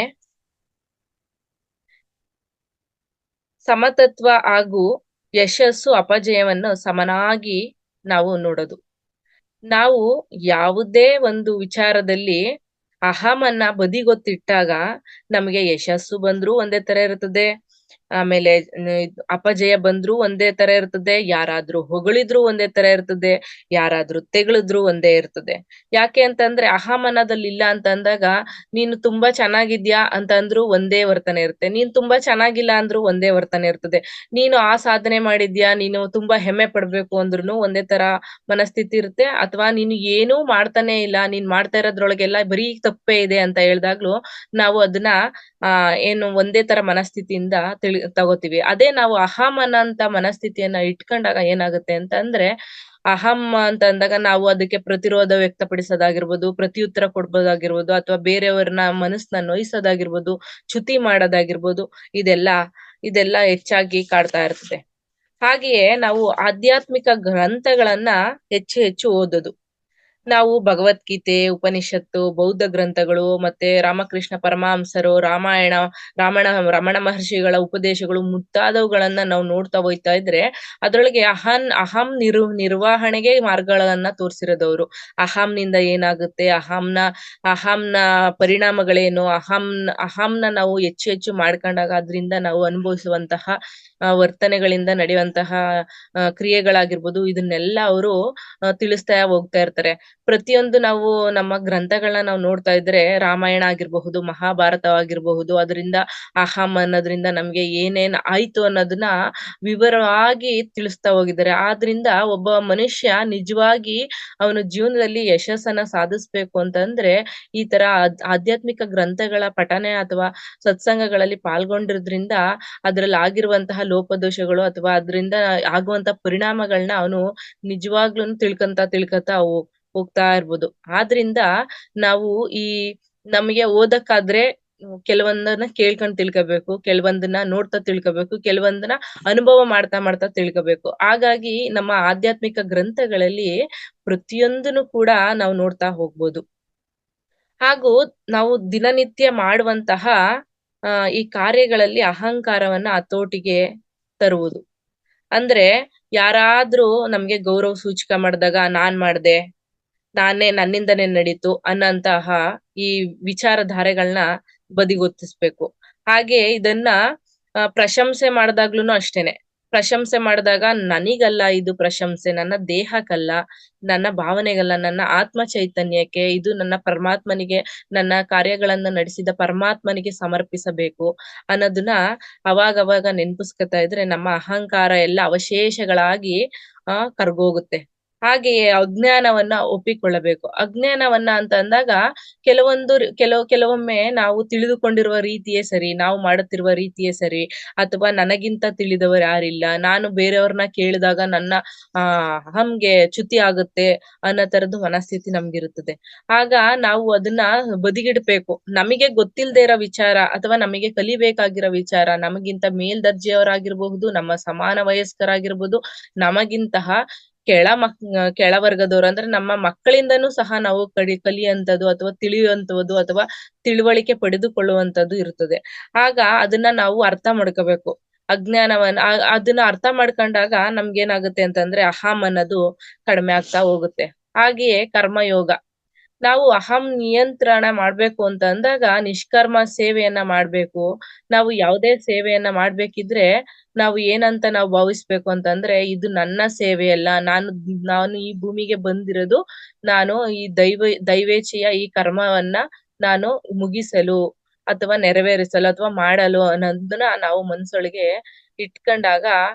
S1: ಸಮತತ್ವ ಹಾಗೂ ಯಶಸ್ಸು ಅಪಜಯವನ್ನು ಸಮನಾಗಿ ನಾವು ನೋಡೋದು. ನಾವು ಯಾವುದೇ ಒಂದು ವಿಚಾರದಲ್ಲಿ ಅಹಮನ್ನ ಬದಿಗೊತ್ತಿಟ್ಟಾಗ ನಮಗೆ ಯಶಸ್ಸು ಬಂದ್ರೂ ಒಂದೇ ತರ ಇರ್ತದೆ. ಆಮೇಲೆ ಅಪಜಯ ಬಂದ್ರೂ ಒಂದೇ ತರ ಇರ್ತದೆ. ಯಾರಾದ್ರೂ ಹೊಗಳಿದ್ರು ಒಂದೇ ತರ ಇರ್ತದೆ. ಯಾರಾದ್ರೂ ತೆಗಳಿದ್ರು ಒಂದೇ ಇರ್ತದೆ. ಯಾಕೆ ಅಂತಂದ್ರೆ ಅಹಂ ಅನ್ನೋದಲ್ಲಿ ಇಲ್ಲ ಅಂತ ಅಂದಾಗ ನೀನು ತುಂಬಾ ಚೆನ್ನಾಗಿದ್ಯಾ ಅಂತ ಅಂದ್ರು ಒಂದೇ ವರ್ತನೆ ಇರುತ್ತೆ. ನೀನ್ ತುಂಬಾ ಚೆನ್ನಾಗಿಲ್ಲ ಅಂದ್ರು ಒಂದೇ ವರ್ತನೆ ಇರ್ತದೆ. ನೀನು ಆ ಸಾಧನೆ ಮಾಡಿದ್ಯಾ, ನೀನು ತುಂಬಾ ಹೆಮ್ಮೆ ಪಡ್ಬೇಕು ಅಂದ್ರುನು ಒಂದೇ ತರ ಮನಸ್ಥಿತಿ ಇರುತ್ತೆ. ಅಥವಾ ನೀನು ಏನೂ ಮಾಡ್ತಾನೆ ಇಲ್ಲ, ನೀನ್ ಮಾಡ್ತಾ ಇರೋದ್ರೊಳಗೆಲ್ಲ ಬರೀ ತಪ್ಪೇ ಇದೆ ಅಂತ ಹೇಳ್ದಾಗ್ಲೂ ನಾವು ಅದನ್ನ ಏನು ಒಂದೇ ತರ ಮನಸ್ಥಿತಿಯಿಂದ ತಗೋತೀವಿ. ಅದೇ ನಾವು ಅಹಂ ಅನ್ನೋಂತ ಮನಸ್ಥಿತಿಯನ್ನ ಇಟ್ಕೊಂಡಾಗ ಏನಾಗುತ್ತೆ ಅಂತ ಅಂದ್ರೆ, ಅಹಂ ಅಂತ ಅಂದಾಗ ನಾವು ಅದಕ್ಕೆ ಪ್ರತಿರೋಧ ವ್ಯಕ್ತಪಡಿಸೋದಾಗಿರ್ಬೋದು, ಪ್ರತಿಯುತ್ತರ ಕೊಡ್ಬೋದಾಗಿರ್ಬೋದು, ಅಥವಾ ಬೇರೆಯವ್ರನ್ನ ಮನಸ್ಸನ್ನ ನೋಯಿಸೋದಾಗಿರ್ಬೋದು, ಚ್ಯುತಿ ಮಾಡೋದಾಗಿರ್ಬೋದು, ಇದೆಲ್ಲ ಇದೆಲ್ಲ ಹೆಚ್ಚಾಗಿ ಕಾಡ್ತಾ ಇರ್ತದೆ. ಹಾಗೆಯೇ ನಾವು ಆಧ್ಯಾತ್ಮಿಕ ಗ್ರಂಥಗಳನ್ನ ಹೆಚ್ಚು ಹೆಚ್ಚು ಓದೋದು. ನಾವು ಭಗವದ್ಗೀತೆ, ಉಪನಿಷತ್ತು, ಬೌದ್ಧ ಗ್ರಂಥಗಳು, ಮತ್ತೆ ರಾಮಕೃಷ್ಣ ಪರಮಹಂಸರು, ರಾಮಾಯಣ, ರಮಣ ಮಹರ್ಷಿಗಳ ಉಪದೇಶಗಳು ಮುಂತಾದವುಗಳನ್ನ ನಾವು ನೋಡ್ತಾ ಹೋಯ್ತಾ ಇದ್ರೆ ಅದ್ರೊಳಗೆ ಅಹಂ ನಿರ್ವಹಣೆಗೆ ಮಾರ್ಗಗಳನ್ನ ತೋರ್ಸಿರೋದವ್ರು. ಅಹಂನಿಂದ ಏನಾಗುತ್ತೆ, ಅಹಂನ ಪರಿಣಾಮಗಳೇನು, ಅಹಂನ ನಾವು ಹೆಚ್ಚು ಹೆಚ್ಚು ಮಾಡ್ಕೊಂಡಾಗ ಅದ್ರಿಂದ ನಾವು ಅನುಭವಿಸುವಂತಹ ವರ್ತನೆಗಳಿಂದ ನಡೆಯುವಂತಹ ಕ್ರಿಯೆಗಳಾಗಿರ್ಬೋದು, ಇದನ್ನೆಲ್ಲ ಅವರು ತಿಳಿಸ್ತಾ ಹೋಗ್ತಾ ಇರ್ತಾರೆ. ಪ್ರತಿಯೊಂದು ನಾವು ನಮ್ಮ ಗ್ರಂಥಗಳನ್ನ ನಾವು ನೋಡ್ತಾ ಇದ್ರೆ ರಾಮಾಯಣ ಆಗಿರಬಹುದು, ಮಹಾಭಾರತವಾಗಿರಬಹುದು, ಅದರಿಂದ ಅಹಂ ಅನ್ನೋದ್ರಿಂದ ನಮ್ಗೆ ಏನೇನ್ ಆಯ್ತು ಅನ್ನೋದನ್ನ ವಿವರವಾಗಿ ತಿಳಿಸ್ತಾ ಹೋಗಿದ್ದಾರೆ. ಆದ್ರಿಂದ ಒಬ್ಬ ಮನುಷ್ಯ ನಿಜವಾಗಿ ಅವನು ಜೀವನದಲ್ಲಿ ಯಶಸ್ಸನ್ನ ಸಾಧಿಸ್ಬೇಕು ಅಂತಂದ್ರೆ ಈ ತರ ಆಧ್ಯಾತ್ಮಿಕ ಗ್ರಂಥಗಳ ಪಠನೆ ಅಥವಾ ಸತ್ಸಂಗಗಳಲ್ಲಿ ಪಾಲ್ಗೊಂಡಿರೋದ್ರಿಂದ ಅದ್ರಲ್ಲಿ ಆಗಿರುವಂತಹ ಲೋಪದೋಷಗಳು ಅಥವಾ ಅದ್ರಿಂದ ಆಗುವಂತ ಪರಿಣಾಮಗಳನ್ನ ಅವನು ನಿಜವಾಗ್ಲೂನು ತಿಳ್ಕಂತಾ ಹೋಗ್ತಾ ಇರ್ಬೋದು. ಆದ್ರಿಂದ ನಾವು ನಮಗೆ ಓದಕ್ಕಾದ್ರೆ ಕೆಲವೊಂದನ್ನ ಕೇಳ್ಕೊಂಡ್ ತಿಳ್ಕೋಬೇಕು, ಕೆಲವೊಂದನ್ನ ನೋಡ್ತಾ ತಿಳ್ಕೋಬೇಕು, ಕೆಲವೊಂದನ್ನ ಅನುಭವ ಮಾಡ್ತಾ ಮಾಡ್ತಾ ತಿಳ್ಕೋಬೇಕು. ಹಾಗಾಗಿ ನಮ್ಮ ಆಧ್ಯಾತ್ಮಿಕ ಗ್ರಂಥಗಳಲ್ಲಿ ಪ್ರತಿಯೊಂದನ್ನು ಕೂಡ ನಾವು ನೋಡ್ತಾ ಹೋಗ್ಬೋದು. ಹಾಗೂ ನಾವು ದಿನನಿತ್ಯ ಮಾಡುವಂತಹ ಈ ಕಾರ್ಯಗಳಲ್ಲಿ ಅಹಂಕಾರವನ್ನ ಹತೋಟಿಗೆ ತರುವುದು. ಅಂದ್ರೆ ಯಾರಾದ್ರೂ ನಮ್ಗೆ ಗೌರವ ಸೂಚಕ ಮಾಡ್ದಾಗ ನಾನ್ ಮಾಡ್ದೆ, ನನ್ನಿಂದನೇ ನಡೀತು ಅನ್ನಂತಹ ಈ ವಿಚಾರಧಾರೆಗಳನ್ನ ಬದಿಗೊತ್ತಿಸ್ಬೇಕು. ಹಾಗೆ ಇದನ್ನ ಪ್ರಶಂಸೆ ಮಾಡ್ದಾಗ್ಲೂನು ಅಷ್ಟೇನೆ. ಪ್ರಶಂಸೆ ಮಾಡಿದಾಗ ನನಗಲ್ಲ ಇದು ಪ್ರಶಂಸೆ, ನನ್ನ ದೇಹಕ್ಕಲ್ಲ, ನನ್ನ ಭಾವನೆಗಲ್ಲ, ನನ್ನ ಆತ್ಮ ಚೈತನ್ಯಕ್ಕೆ, ಇದು ನನ್ನ ಪರಮಾತ್ಮನಿಗೆ, ನನ್ನ ಕಾರ್ಯಗಳನ್ನ ನಡೆಸಿದ ಪರಮಾತ್ಮನಿಗೆ ಸಮರ್ಪಿಸಬೇಕು ಅನ್ನೋದನ್ನ ಅವಾಗವಾಗ ನೆನಪಿಸ್ಕೊತಾ ಇದ್ರೆ ನಮ್ಮ ಅಹಂಕಾರ ಎಲ್ಲ ಅವಶೇಷಗಳಾಗಿ ಕರ್ಗೋಗುತ್ತೆ. ಹಾಗೆಯೇ ಅಜ್ಞಾನವನ್ನ ಒಪ್ಪಿಕೊಳ್ಳಬೇಕು. ಅಜ್ಞಾನವನ್ನ ಅಂತ ಅಂದಾಗ ಕೆಲವೊಮ್ಮೆ ನಾವು ತಿಳಿದುಕೊಂಡಿರುವ ರೀತಿಯೇ ಸರಿ, ನಾವು ಮಾಡುತ್ತಿರುವ ರೀತಿಯೇ ಸರಿ, ಅಥವಾ ನನಗಿಂತ ತಿಳಿದವರು ಯಾರಿಲ್ಲ, ನಾನು ಬೇರೆಯವ್ರನ್ನ ಕೇಳಿದಾಗ ನನ್ನ ಅಹಂಗೆ ಚ್ಯುತಿ ಆಗುತ್ತೆ ಅನ್ನೋ ತರದ್ದು ಮನಸ್ಥಿತಿ ನಮ್ಗಿರುತ್ತದೆ. ಆಗ ನಾವು ಅದನ್ನ ಬದಿಗಿಡ್ಬೇಕು. ನಮಗೆ ಗೊತ್ತಿಲ್ದೇ ಇರೋ ವಿಚಾರ ಅಥವಾ ನಮಗೆ ಕಲಿಬೇಕಾಗಿರೋ ವಿಚಾರ, ನಮಗಿಂತ ಮೇಲ್ದರ್ಜೆಯವರಾಗಿರಬಹುದು, ನಮ್ಮ ಸಮಾನ ವಯಸ್ಕರಾಗಿರ್ಬೋದು, ನಮಗಿಂತಹ ಕೆಳ ವರ್ಗದವರು ಅಂದ್ರೆ ನಮ್ಮ ಮಕ್ಕಳಿಂದನೂ ಸಹ ನಾವು ಕಲಿಯುವಂತದ್ದು ಅಥವಾ ತಿಳಿಯುವಂತದ್ದು ಅಥವಾ ತಿಳುವಳಿಕೆ ಪಡೆದುಕೊಳ್ಳುವಂತದ್ದು ಇರುತ್ತದೆ. ಆಗ ಅದನ್ನ ನಾವು ಅರ್ಥ ಮಾಡ್ಕೋಬೇಕು. ಅಜ್ಞಾನವನ್ನ ಅದನ್ನ ಅರ್ಥ ಮಾಡ್ಕೊಂಡಾಗ ನಮ್ಗೇನಾಗುತ್ತೆ ಅಂತಂದ್ರೆ ಅಹಂ ಅನ್ನೋದು ಕಡಿಮೆ ಆಗ್ತಾ ಹೋಗುತ್ತೆ. ಹಾಗೆಯೇ ಕರ್ಮಯೋಗ. ನಾವು ಅಹಂ ನಿಯಂತ್ರಣ ಮಾಡ್ಬೇಕು ಅಂತ ಅಂದಾಗ ನಿಷ್ಕರ್ಮ ಸೇವೆಯನ್ನ ಮಾಡ್ಬೇಕು. ನಾವು ಯಾವುದೇ ಸೇವೆಯನ್ನ ಮಾಡ್ಬೇಕಿದ್ರೆ ನಾವು ಭಾವಿಸ್ಬೇಕು ಅಂತಂದ್ರೆ ಇದು ನನ್ನ ಸೇವೆಯಲ್ಲ. ನಾನು ಈ ಭೂಮಿಗೆ ಬಂದಿರೋದು ನಾನು ಈ ದೈವೇಚ್ಛೆಯ ಈ ಕರ್ಮವನ್ನ ನಾನು ಮುಗಿಸಲು ಅಥವಾ ನೆರವೇರಿಸಲು ಅಥವಾ ಮಾಡಲು ಅನ್ನೋದನ್ನ ನಾವು ಮನಸೊಳಗೆ ಇಟ್ಕೊಂಡಾಗ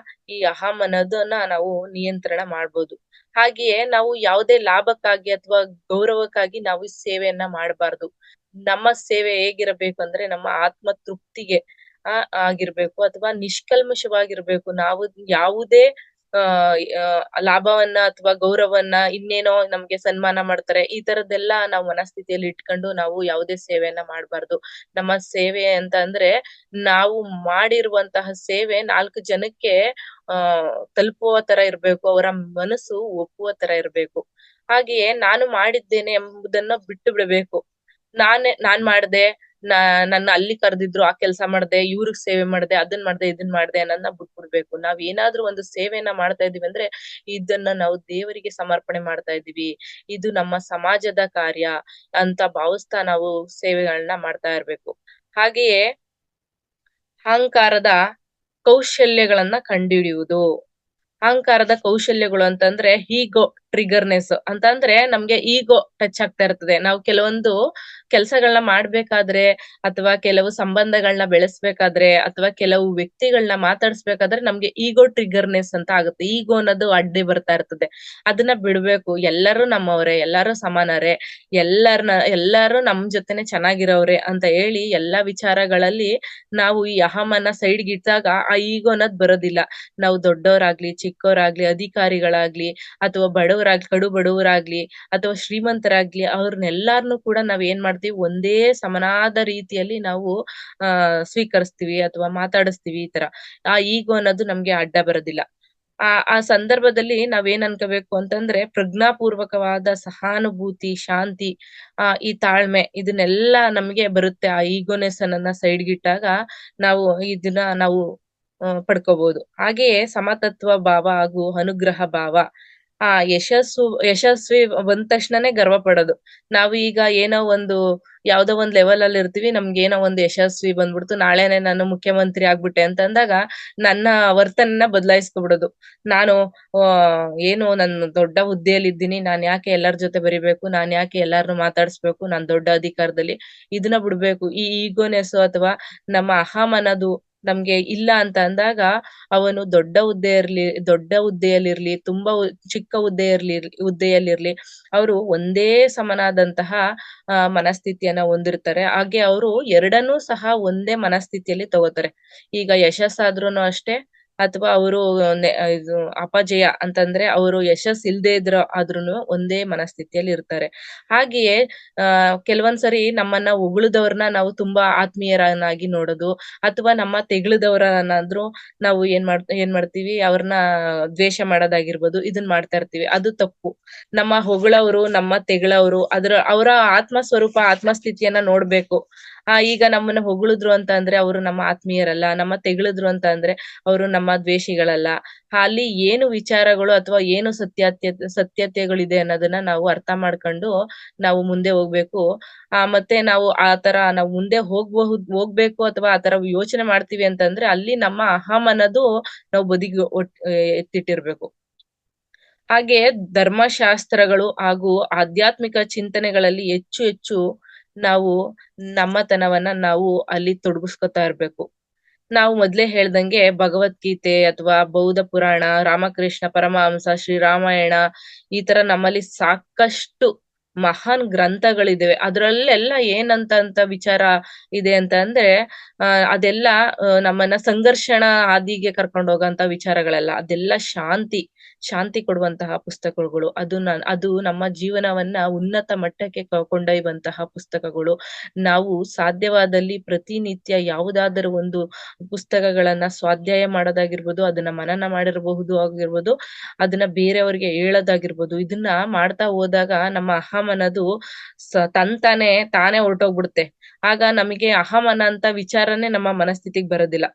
S1: ಈ ಅಹಂ ಅನ್ನೋದನ್ನ ನಾವು ನಿಯಂತ್ರಣ ಮಾಡ್ಬೋದು. ಹಾಗೆಯೇ ನಾವು ಯಾವುದೇ ಲಾಭಕ್ಕಾಗಿ ಅಥವಾ ಗೌರವಕ್ಕಾಗಿ ನಾವು ಈ ಸೇವೆಯನ್ನ ಮಾಡಬಾರ್ದು. ನಮ್ಮ ಸೇವೆ ಹೇಗಿರಬೇಕು ಅಂದ್ರೆ ನಮ್ಮ ಆತ್ಮ ತೃಪ್ತಿಗೆ ಆಗಿರ್ಬೇಕು ಅಥವಾ ನಿಷ್ಕಲ್ಮಶವಾಗಿರ್ಬೇಕು. ನಾವು ಯಾವುದೇ ಲಾಭವನ್ನ ಅಥವಾ ಗೌರವನ್ನ ಇನ್ನೇನೋ ನಮ್ಗೆ ಸನ್ಮಾನ ಮಾಡ್ತಾರೆ ಈ ತರದ್ದೆಲ್ಲ ನಾವು ಮನಸ್ಥಿತಿಯಲ್ಲಿ ಇಟ್ಕೊಂಡು ನಾವು ಯಾವುದೇ ಸೇವೆಯನ್ನ ಮಾಡ್ಬಾರ್ದು. ನಮ್ಮ ಸೇವೆ ಅಂತ ಅಂದ್ರೆ ನಾವು ಮಾಡಿರುವಂತಹ ಸೇವೆ 4 ಜನಕ್ಕೆ ತಲುಪುವ ತರ ಇರ್ಬೇಕು. ಅವರ ಮನಸ್ಸು ಒಪ್ಪುವ ತರ ಇರ್ಬೇಕು. ಹಾಗೆಯೇ ನಾನು ಮಾಡಿದ್ದೇನೆ ಎಂಬುದನ್ನ ಬಿಟ್ಟು ಬಿಡಬೇಕು. ನಾನ್ ಮಾಡ್ದೆ, ನನ್ನ ಅಲ್ಲಿ ಕರ್ದಿದ್ರು ಆ ಕೆಲ್ಸ ಮಾಡ್ದೆ, ಇವ್ರಿಗ್ ಸೇವೆ ಮಾಡ್ದೆ, ಅದನ್ ಮಾಡ್ದೆ, ಇದನ್ ಮಾಡ್ದೆ ಅನ್ನೋದನ್ನ ಬಿಟ್ಬಿಡ್ಬೇಕು. ನಾವ್ ಏನಾದ್ರೂ ಒಂದು ಸೇವೆಯನ್ನ ಮಾಡ್ತಾ ಇದೀವಿ ಅಂದ್ರೆ ಇದನ್ನ ನಾವು ದೇವರಿಗೆ ಸಮರ್ಪಣೆ ಮಾಡ್ತಾ ಇದೀವಿ. ಇದು ನಮ್ಮ ಸಮಾಜದ ಕಾರ್ಯ ಅಂತ ಭಾವಿಸ್ತಾ ನಾವು ಸೇವೆಗಳನ್ನ ಮಾಡ್ತಾ ಇರ್ಬೇಕು. ಹಾಗೆಯೇ ಅಹಂಕಾರದ ಕೌಶಲ್ಯಗಳನ್ನ ಕಂಡುಹಿಡಿಯುವುದು. ಅಹಂಕಾರದ ಕೌಶಲ್ಯಗಳು ಅಂತಂದ್ರೆ ಈಗೋ ಟ್ರಿಗರ್ನೆಸ್ ಅಂತಂದ್ರೆ ನಮ್ಗೆ ಈಗೋ ಟಚ್ ಆಗ್ತಾ ಇರ್ತದೆ. ನಾವು ಕೆಲವೊಂದು ಕೆಲ್ಸಗಳನ್ನ ಮಾಡ್ಬೇಕಾದ್ರೆ ಅಥವಾ ಕೆಲವು ಸಂಬಂಧಗಳನ್ನ ಬೆಳೆಸ್ಬೇಕಾದ್ರೆ ಅಥವಾ ಕೆಲವು ವ್ಯಕ್ತಿಗಳನ್ನ ಮಾತಾಡ್ಸ್ಬೇಕಾದ್ರೆ ನಮ್ಗೆ ಈಗೋ ಟ್ರಿಗರ್ನೆಸ್ ಅಂತ ಆಗುತ್ತೆ. ಈಗೋ ಅನ್ನೋದು ಅಡ್ಡಿ ಬರ್ತಾ ಇರ್ತದೆ. ಅದನ್ನ ಬಿಡ್ಬೇಕು. ಎಲ್ಲರೂ ನಮ್ಮವ್ರೆ, ಎಲ್ಲರೂ ಸಮಾನರೇ, ಎಲ್ಲರೂ ನಮ್ ಜೊತೆನೆ ಚೆನ್ನಾಗಿರೋವ್ರೆ ಅಂತ ಹೇಳಿ ಎಲ್ಲಾ ವಿಚಾರಗಳಲ್ಲಿ ನಾವು ಈ ಅಹಮನ್ನ ಸೈಡ್‌ಗೆ ಇಟ್ಟಾಗ ಆ ಈಗೋ ಅನ್ನೋದ್ ಬರೋದಿಲ್ಲ. ನಾವು ದೊಡ್ಡವರಾಗ್ಲಿ, ಚಿಕ್ಕವರಾಗ್ಲಿ, ಅಧಿಕಾರಿಗಳಾಗ್ಲಿ ಅಥವಾ ಕಡು ಬಡವರಾಗ್ಲಿ ಅಥವಾ ಶ್ರೀಮಂತರಾಗ್ಲಿ ಅವ್ರನ್ನೆಲ್ಲಾರ್ನು ಕೂಡ ನಾವ್ ಏನ್ ಮಾಡ್ತೀವಿ ಒಂದೇ ಸಮನಾದ ರೀತಿಯಲ್ಲಿ ನಾವು ಸ್ವೀಕರಿಸ್ತೀವಿ ಅಥವಾ ಮಾತಾಡಿಸ್ತೀವಿ ಈ ತರ. ಆ ಈಗೋ ಅನ್ನೋದು ನಮ್ಗೆ ಅಡ್ಡ ಬರೋದಿಲ್ಲ. ಆ ಸಂದರ್ಭದಲ್ಲಿ ನಾವೇನ್ ಅನ್ಕೋಬೇಕು ಅಂತಂದ್ರೆ ಪ್ರಜ್ಞಾಪೂರ್ವಕವಾದ ಸಹಾನುಭೂತಿ, ಶಾಂತಿ, ಈ ತಾಳ್ಮೆ ಇದನ್ನೆಲ್ಲಾ ನಮ್ಗೆ ಬರುತ್ತೆ. ಆ ಈಗೋನೆಸ್ ಅನ್ನನ್ನ ಸೈಡ್‌ಗಿಟ್ಟಾಗ ನಾವು ಪಡ್ಕೋಬಹುದು. ಹಾಗೆಯೇ ಸಮತತ್ವ ಭಾವ ಹಾಗೂ ಅನುಗ್ರಹ ಭಾವ. ಯಶಸ್ವಿ ಬಂದ ತಕ್ಷಣನೇ ಗರ್ವ ಪಡೋದು. ನಾವು ಈಗ ಏನೋ ಒಂದು ಯಾವ್ದೋ ಒಂದ್ ಲೆವೆಲ್ ಅಲ್ಲಿ ಇರ್ತೀವಿ. ನಮ್ಗೇನೋ ಒಂದು ಯಶಸ್ವಿ ಬಂದ್ಬಿಡ್ತು. ನಾಳೆನೆ ನಾನು ಮುಖ್ಯಮಂತ್ರಿ ಆಗ್ಬಿಟ್ಟೆ ಅಂತಂದಾಗ ನನ್ನ ವರ್ತನೆನ ಬದಲಾಯಿಸ್ಕೊಬಿಡೋದು. ನಾನು ಏನು ನಾನು ದೊಡ್ಡ ಹುದ್ದೆಯಲ್ಲಿದ್ದೀನಿ. ನಾನ್ ಯಾಕೆ ಎಲ್ಲಾರ್ ಜೊತೆ ಬೆರಿಬೇಕು? ನಾನ್ ಯಾಕೆ ಎಲ್ಲಾರ್ನು ಮಾತಾಡ್ಸ್ಬೇಕು? ನಾನ್ ದೊಡ್ಡ ಅಧಿಕಾರದಲ್ಲಿ ಇದನ್ನ ಬಿಡ್ಬೇಕು. ಈ ಈಗೋನೆಸ್ ಅಥವಾ ನಮ್ಮ ಅಹಂ ಅನ್ನೋದು ನಮ್ಗೆ ಇಲ್ಲ ಅಂತ ಅಂದಾಗ ಅವನು ದೊಡ್ಡ ಹುದ್ದೆಯಲ್ಲಿರ್ಲಿ, ತುಂಬಾ ಚಿಕ್ಕ ಹುದ್ದೆಯಲ್ಲಿರ್ಲಿ ಅವರು ಒಂದೇ ಸಮನಾದಂತಹ ಮನಸ್ಥಿತಿಯನ್ನ ಹೊಂದಿರ್ತಾರೆ. ಹಾಗೆ ಅವರು ಎರಡನ್ನೂ ಸಹ ಒಂದೇ ಮನಸ್ಥಿತಿಯಲ್ಲಿ ತಗೋತಾರೆ. ಈಗ ಯಶಸ್ಸಾದ್ರೂನು ಅಷ್ಟೇ ಅಥವಾ ಅವರು ಇದು ಅಪಜಯ ಅಂತಂದ್ರೆ ಅವರು ಯಶಸ್ಸು ಇಲ್ದೇ ಆದ್ರೂನು ಒಂದೇ ಮನಸ್ಥಿತಿಯಲ್ಲಿ ಇರ್ತಾರೆ. ಹಾಗೆಯೇ ಕೆಲವೊಂದ್ಸರಿ ನಮ್ಮನ್ನ ಹೊಗಳಿದವ್ರನ್ನ ನಾವು ತುಂಬಾ ಆತ್ಮೀಯರನ್ನಾಗಿ ನೋಡೋದು ಅಥವಾ ನಮ್ಮ ತೆಗಳಿದವರನ್ನಾದ್ರೂ ನಾವು ಏನ್ ಮಾಡ್ತೀವಿ ಅವ್ರನ್ನ ದ್ವೇಷ ಮಾಡೋದಾಗಿರ್ಬೋದು. ಇದನ್ ಮಾಡ್ತಾ ಇರ್ತೀವಿ. ಅದು ತಪ್ಪು. ನಮ್ಮ ಹೊಗಳವ್ರು, ನಮ್ಮ ತೆಗಳವ್ರು ಅವರ ಆತ್ಮ ಸ್ವರೂಪ, ಆತ್ಮಸ್ಥಿತಿಯನ್ನ ನೋಡ್ಬೇಕು. ಈಗ ನಮ್ಮನ್ನ ಹೊಗಳಿದ್ರು ಅಂತ ಅಂದ್ರೆ ಅವರು ನಮ್ಮ ಆತ್ಮೀಯರಲ್ಲ. ನಮ್ಮ ತೆಗಳಿದ್ರು ಅಂತ ಅಂದ್ರೆ ಅವರು ನಮ್ಮ ದ್ವೇಷಿಗಳಲ್ಲ. ಅಲ್ಲಿ ಏನು ವಿಚಾರಗಳು ಅಥವಾ ಏನು ಸತ್ಯತೆಗಳಿದೆ ಅನ್ನೋದನ್ನ ನಾವು ಅರ್ಥ ಮಾಡ್ಕೊಂಡು ನಾವು ಮುಂದೆ ಹೋಗ್ಬೇಕು. ಮತ್ತೆ ನಾವು ಮುಂದೆ ಹೋಗ್ಬೇಕು ಅಥವಾ ಆ ತರ ಯೋಚನೆ ಮಾಡ್ತೀವಿ ಅಂತಂದ್ರೆ ಅಲ್ಲಿ ನಮ್ಮ ಅಹಂ ಅನ್ನೋದು ನಾವು ಬದಿಗೆ ಎತ್ತಿಟ್ಟಿರ್ಬೇಕು. ಹಾಗೆ ಧರ್ಮಶಾಸ್ತ್ರಗಳು ಹಾಗೂ ಆಧ್ಯಾತ್ಮಿಕ ಚಿಂತನೆಗಳಲ್ಲಿ ಹೆಚ್ಚು ಹೆಚ್ಚು ನಾವು ನಮ್ಮತನವನ್ನ ನಾವು ಅಲ್ಲಿ ತೊಡಗಿಸ್ಕೊತಾ ಇರ್ಬೇಕು. ನಾವು ಮೊದ್ಲೇ ಹೇಳ್ದಂಗೆ ಭಗವದ್ಗೀತೆ ಅಥವಾ ಬೌದ್ಧ ಪುರಾಣ, ರಾಮಕೃಷ್ಣ ಪರಮಹಂಸ, ಶ್ರೀರಾಮಾಯಣ ಈ ತರ ನಮ್ಮಲ್ಲಿ ಸಾಕಷ್ಟು ಮಹಾನ್ ಗ್ರಂಥಗಳಿವೆ. ಅದ್ರಲ್ಲೆಲ್ಲ ಏನಂತ ವಿಚಾರ ಇದೆ ಅಂತ ಅಂದ್ರೆ ಅದೆಲ್ಲ ನಮ್ಮನ್ನ ಸಂಘರ್ಷಣ ಹಾದಿಗೆ ಕರ್ಕೊಂಡ್ ಹೋಗೋಂತ ವಿಚಾರಗಳಲ್ಲ. ಅದೆಲ್ಲ ಶಾಂತಿ ಕೊಡುವಂತಹ ಪುಸ್ತಕಗಳು. ಅದು ನಮ್ಮ ಜೀವನವನ್ನ ಉನ್ನತ ಮಟ್ಟಕ್ಕೆ ಕೊಂಡೊಯ್ಯುವಂತಹ ಪುಸ್ತಕಗಳು. ನಾವು ಸಾಧ್ಯವಾದಲ್ಲಿ ಪ್ರತಿನಿತ್ಯ ಯಾವುದಾದರೂ ಒಂದು ಪುಸ್ತಕಗಳನ್ನ ಸ್ವಾಧ್ಯಾಯ ಮಾಡೋದಾಗಿರ್ಬೋದು, ಅದನ್ನ ಮನನ ಮಾಡಿರಬಹುದು ಆಗಿರ್ಬೋದು, ಅದನ್ನ ಬೇರೆಯವರಿಗೆ ಹೇಳೋದಾಗಿರ್ಬೋದು. ಇದನ್ನ ಮಾಡ್ತಾ ಹೋದಾಗ ನಮ್ಮ ಅಹಂ ಅನ್ನೋದು ತಾನೇ ಹೊರಟೋಗ್ಬಿಡುತ್ತೆ. ಆಗ ನಮಗೆ ಅಹಂ ಅನ್ನೋಂತ ವಿಚಾರನೇ ನಮ್ಮ ಮನಸ್ಥಿತಿಗೆ ಬರೋದಿಲ್ಲ.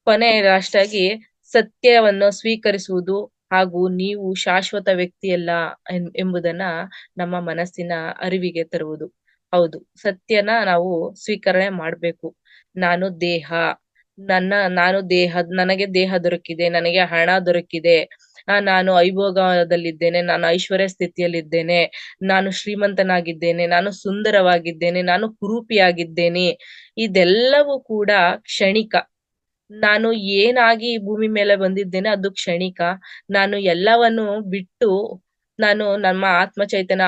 S1: ಕೊನೆ ಲಾಸ್ಟಾಗಿ ಸತ್ಯವನ್ನು ಸ್ವೀಕರಿಸುವುದು ಹಾಗೂ ನೀವು ಶಾಶ್ವತ ವ್ಯಕ್ತಿಯಲ್ಲ ಎಂಬುದನ್ನ ನಮ್ಮ ಮನಸ್ಸಿನ ಅರಿವಿಗೆ ತರುವುದು. ಹೌದು, ಸತ್ಯನ ನಾವು ಸ್ವೀಕರಣೆ ಮಾಡ್ಬೇಕು. ನಾನು ದೇಹ, ನನಗೆ ದೇಹ ದೊರಕಿದೆ, ನನಗೆ ಹಣ ದೊರಕಿದೆ, ನಾನು ಐಭೋಗದಲ್ಲಿದ್ದೇನೆ, ನಾನು ಐಶ್ವರ್ಯ ಸ್ಥಿತಿಯಲ್ಲಿದ್ದೇನೆ, ನಾನು ಶ್ರೀಮಂತನಾಗಿದ್ದೇನೆ, ನಾನು ಸುಂದರವಾಗಿದ್ದೇನೆ, ನಾನು ಕುರೂಪಿಯಾಗಿದ್ದೇನೆ. ಇದೆಲ್ಲವೂ ಕೂಡ ಕ್ಷಣಿಕ. ನಾನು ಏನಾಗಿ ಈ ಭೂಮಿ ಮೇಲೆ ಬಂದಿದ್ದೇನೆ ಅದು ಕ್ಷಣಿಕ. ನಾನು ಎಲ್ಲವನ್ನು ಬಿಟ್ಟು ನಮ್ಮ ಆತ್ಮ ಚೈತನ್ಯ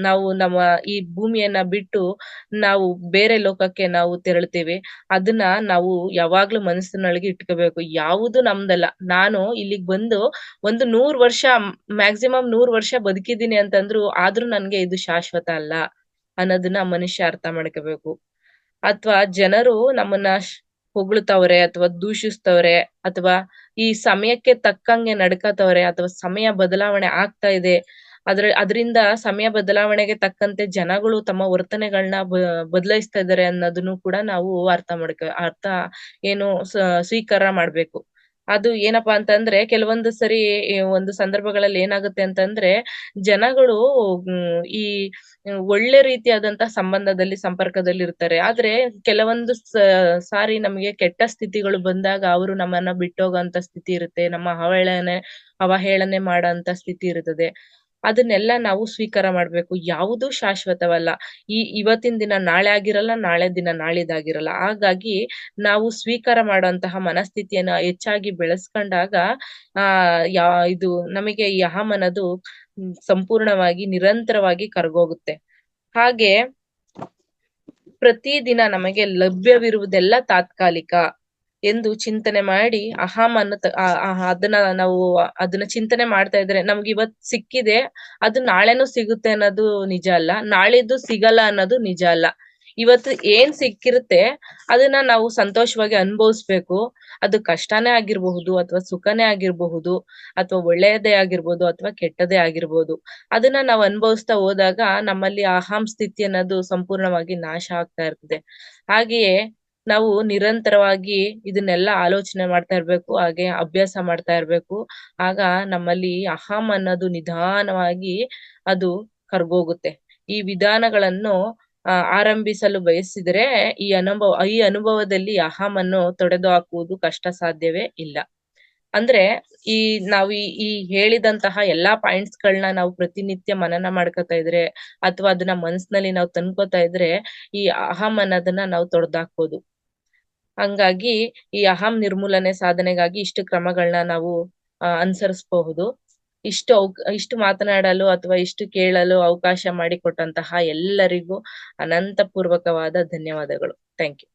S1: ನಾವು ನಮ್ಮ ಈ ಭೂಮಿಯನ್ನ ಬಿಟ್ಟು ನಾವು ಬೇರೆ ಲೋಕಕ್ಕೆ ನಾವು ತೆರಳ್ತೇವೆ. ಅದನ್ನ ನಾವು ಯಾವಾಗ್ಲೂ ಮನಸ್ಸಿನೊಳಗೆ ಇಟ್ಕೋಬೇಕು. ಯಾವುದು ನಮ್ದಲ್ಲ. ನಾನು ಇಲ್ಲಿಗ್ ಬಂದು ಒಂದು 100 ವರ್ಷ ಮ್ಯಾಕ್ಸಿಮಮ್ 100 ವರ್ಷ ಬದುಕಿದ್ದೀನಿ ಅಂತಂದ್ರು ಆದ್ರೂ ನನ್ಗೆ ಇದು ಶಾಶ್ವತ ಅಲ್ಲ ಅನ್ನೋದನ್ನ ಮನುಷ್ಯ ಅರ್ಥ ಮಾಡ್ಕೋಬೇಕು. ಅಥವಾ ಜನರು ನಮ್ಮನ್ನ ಹೊಗಳ್ತವ್ರೆ ಅಥವಾ ದೂಷಿಸ್ತವ್ರೆ ಅಥವಾ ಈ ಸಮಯಕ್ಕೆ ತಕ್ಕಂಗೆ ನಡ್ಕತವ್ರೆ ಅಥವಾ ಸಮಯ ಬದಲಾವಣೆ ಆಗ್ತಾ ಇದೆ. ಅದ್ರಿಂದ ಸಮಯ ಬದಲಾವಣೆಗೆ ತಕ್ಕಂತೆ ಜನಗಳು ತಮ್ಮ ವರ್ತನೆಗಳನ್ನ ಬದಲಾಯಿಸ್ತಾ ಇದಾರೆ ಅನ್ನೋದನ್ನು ಕೂಡ ನಾವು ಅರ್ಥ ಏನು ಸ್ವೀಕಾರ ಮಾಡ್ಬೇಕು. ಅದು ಏನಪ್ಪಾ ಅಂತಂದ್ರೆ ಕೆಲವೊಂದು ಸರಿ ಒಂದು ಸಂದರ್ಭಗಳಲ್ಲಿ ಏನಾಗುತ್ತೆ ಅಂತಂದ್ರೆ ಜನಗಳು ಈ ಒಳ್ಳೆ ರೀತಿಯಾದಂತ ಸಂಪರ್ಕದಲ್ಲಿ ಇರ್ತಾರೆ. ಆದ್ರೆ ಕೆಲವೊಂದು ಸಾರಿ ನಮಗೆ ಕೆಟ್ಟ ಸ್ಥಿತಿಗಳು ಬಂದಾಗ ಅವರು ನಮ್ಮನ್ನ ಬಿಟ್ಟೋಗೋಂತ ಸ್ಥಿತಿ ಇರುತ್ತೆ. ನಮ್ಮ ಅವಹೇಳನೆ ಮಾಡೋಂತ ಸ್ಥಿತಿ ಇರುತ್ತದೆ. ಅದನ್ನೆಲ್ಲ ನಾವು ಸ್ವೀಕಾರ ಮಾಡ್ಬೇಕು. ಯಾವುದೂ ಶಾಶ್ವತವಲ್ಲ. ಇವತ್ತಿನ ದಿನ ನಾಳೆ ಆಗಿರಲ್ಲ, ನಾಳೆ ದಿನ ನಾಳಿದ್ದಾಗಿರಲ್ಲ. ಹಾಗಾಗಿ ನಾವು ಸ್ವೀಕಾರ ಮಾಡುವಂತಹ ಮನಸ್ಥಿತಿಯನ್ನ ಹೆಚ್ಚಾಗಿ ಬೆಳೆಸ್ಕೊಂಡಾಗ ಆ ಇದು ನಮಗೆ ಈ ಅಹಂ ಅನ್ನೋದು ಸಂಪೂರ್ಣವಾಗಿ ನಿರಂತರವಾಗಿ ಕರಗೋಗುತ್ತೆ. ಹಾಗೆ ಪ್ರತಿದಿನ ನಮಗೆ ಲಭ್ಯವಿರುವುದೆಲ್ಲ ತಾತ್ಕಾಲಿಕ ಎಂದು ಚಿಂತನೆ ಮಾಡಿ ಅಹಂ ಅದನ್ನ ಚಿಂತನೆ ಮಾಡ್ತಾ ಇದ್ರೆ ನಮ್ಗೆ ಇವತ್ ಸಿಕ್ಕಿದೆ, ಅದು ನಾಳೆನೂ ಸಿಗುತ್ತೆ ಅನ್ನೋದು ನಿಜ ಅಲ್ಲ. ನಾಳಿದ್ದು ಸಿಗಲ್ಲ ಅನ್ನೋದು ನಿಜ ಅಲ್ಲ. ಇವತ್ತು ಏನ್ ಸಿಕ್ಕಿರುತ್ತೆ ಅದನ್ನ ನಾವು ಸಂತೋಷವಾಗಿ ಅನುಭವಿಸ್ಬೇಕು. ಅದು ಕಷ್ಟನೇ ಆಗಿರ್ಬಹುದು ಅಥವಾ ಸುಖನೇ ಆಗಿರ್ಬಹುದು ಅಥವಾ ಒಳ್ಳೆಯದೇ ಆಗಿರ್ಬೋದು ಅಥವಾ ಕೆಟ್ಟದೇ ಆಗಿರ್ಬೋದು. ಅದನ್ನ ನಾವು ಅನುಭವಿಸ್ತಾ ಹೋದಾಗ ನಮ್ಮಲ್ಲಿ ಅಹಂ ಸ್ಥಿತಿ ಅನ್ನೋದು ಸಂಪೂರ್ಣವಾಗಿ ನಾಶ ಆಗ್ತಾ ಇರ್ತದೆ. ಹಾಗೆಯೇ ನಾವು ನಿರಂತರವಾಗಿ ಇದನ್ನೆಲ್ಲ ಆಲೋಚನೆ ಮಾಡ್ತಾ ಇರ್ಬೇಕು. ಹಾಗೆ ಅಭ್ಯಾಸ ಮಾಡ್ತಾ ಇರ್ಬೇಕು. ಆಗ ನಮ್ಮಲ್ಲಿ ಅಹಂ ಅನ್ನೋದು ನಿಧಾನವಾಗಿ ಅದು ಕರ್ಗೋಗುತ್ತೆ. ಈ ವಿಧಾನಗಳನ್ನು ಆರಂಭಿಸಲು ಬಯಸಿದರೆ ಈ ಅನುಭವದಲ್ಲಿ ಅಹಮನ್ನು ತೊಡೆದು ಹಾಕುವುದು ಕಷ್ಟ ಸಾಧ್ಯವೇ ಇಲ್ಲ. ಅಂದ್ರೆ ನಾವು ಈ ಹೇಳಿದಂತಹ ಎಲ್ಲಾ ಪಾಯಿಂಟ್ಸ್ ಗಳನ್ನ ನಾವು ಪ್ರತಿನಿತ್ಯ ಮನನ ಮಾಡ್ಕೊತಾ ಇದ್ರೆ ಅಥವಾ ಅದನ್ನ ಮನಸ್ಸಿನಲ್ಲಿ ನಾವು ತಂದ್ಕೋತಾ ಇದ್ರೆ ಈ ಅಹಂ ಅನ್ನೋದನ್ನ ನಾವು ತೊಡೆದಾಕ್ಬೋದು. ಹಂಗಾಗಿ ಈ ಅಹಂ ನಿರ್ಮೂಲನೆ ಸಾಧನೆಗಾಗಿ ಇಷ್ಟು ಕ್ರಮಗಳನ್ನ ನಾವು ಅನುಸರಿಸಬಹುದು. ಇಷ್ಟು ಮಾತನಾಡಲು ಅಥವಾ ಇಷ್ಟು ಕೇಳಲು ಅವಕಾಶ ಮಾಡಿಕೊಟ್ಟಂತಹ ಎಲ್ಲರಿಗೂ ಅನಂತ ಪೂರ್ವಕವಾದ ಧನ್ಯವಾದಗಳು. Thank you.